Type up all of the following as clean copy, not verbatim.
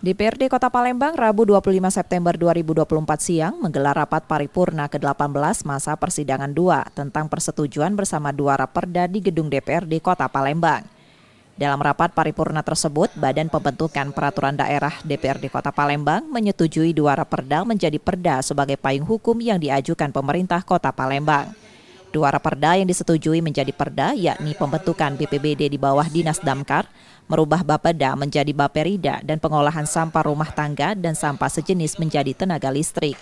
DPRD Kota Palembang Rabu 25 September 2024 siang menggelar rapat paripurna ke-18 masa persidangan 2 tentang persetujuan bersama 2 raperda di gedung DPRD Kota Palembang. Dalam rapat paripurna tersebut, Badan Pembentukan Peraturan Daerah DPRD Kota Palembang menyetujui 2 raperda menjadi perda sebagai payung hukum yang diajukan pemerintah Kota Palembang. 2 raperda yang disetujui menjadi perda yakni pembentukan BPBD di bawah Dinas Damkar, merubah Bapeda menjadi Baperida dan pengolahan sampah rumah tangga dan sampah sejenis menjadi tenaga listrik.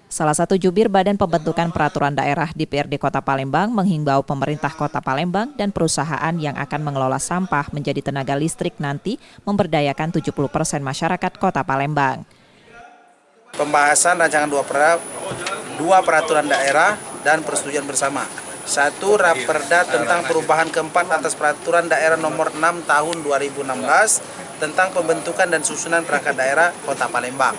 Salah satu jubir Badan Pembentukan Peraturan Daerah DPRD Kota Palembang menghimbau pemerintah Kota Palembang dan perusahaan yang akan mengelola sampah menjadi tenaga listrik nanti memberdayakan 70% masyarakat Kota Palembang. Pembahasan rancangan 2 peraturan daerah dan persetujuan bersama. 1. Raperda tentang perubahan keempat atas peraturan daerah nomor 6 tahun 2016 tentang pembentukan dan susunan perangkat daerah Kota Palembang.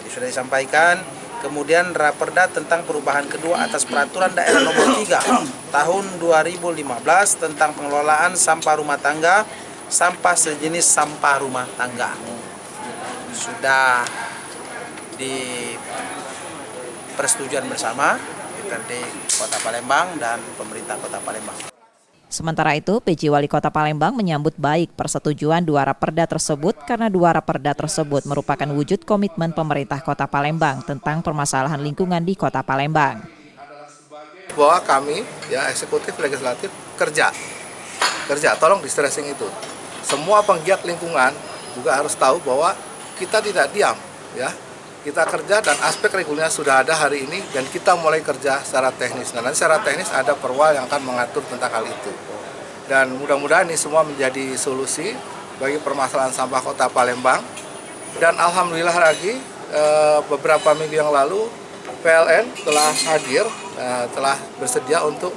Ini sudah disampaikan. Kemudian raperda tentang perubahan kedua atas peraturan daerah nomor 3 tahun 2015 tentang pengelolaan sampah rumah tangga, sampah sejenis sampah rumah tangga. Sudah di persetujuan bersama DPRD Kota Palembang dan pemerintah Kota Palembang. Sementara itu, PJ Wali Kota Palembang menyambut baik persetujuan 2 raperda tersebut karena 2 raperda tersebut merupakan wujud komitmen pemerintah Kota Palembang tentang permasalahan lingkungan di Kota Palembang. Bahwa kami, eksekutif, legislatif, kerja, tolong di stressing itu. Semua penggiat lingkungan juga harus tahu bahwa kita tidak diam, Kita kerja dan aspek regulasinya sudah ada hari ini dan kita mulai kerja secara teknis. Nah, nanti secara teknis ada perwal yang akan mengatur tentang hal itu. Dan mudah-mudahan ini semua menjadi solusi bagi permasalahan sampah Kota Palembang. Dan alhamdulillah lagi beberapa minggu yang lalu PLN telah hadir, telah bersedia untuk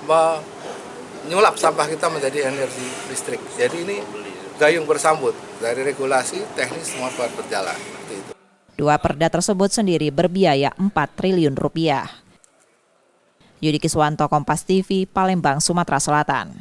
menyulap sampah kita menjadi energi listrik. Jadi ini gayung bersambut dari regulasi teknis semua berjalan. Seperti itu. 2 perda tersebut sendiri berbiaya 4 triliun rupiah. Yudi Kiswanto, Kompas TV, Palembang, Sumatera Selatan.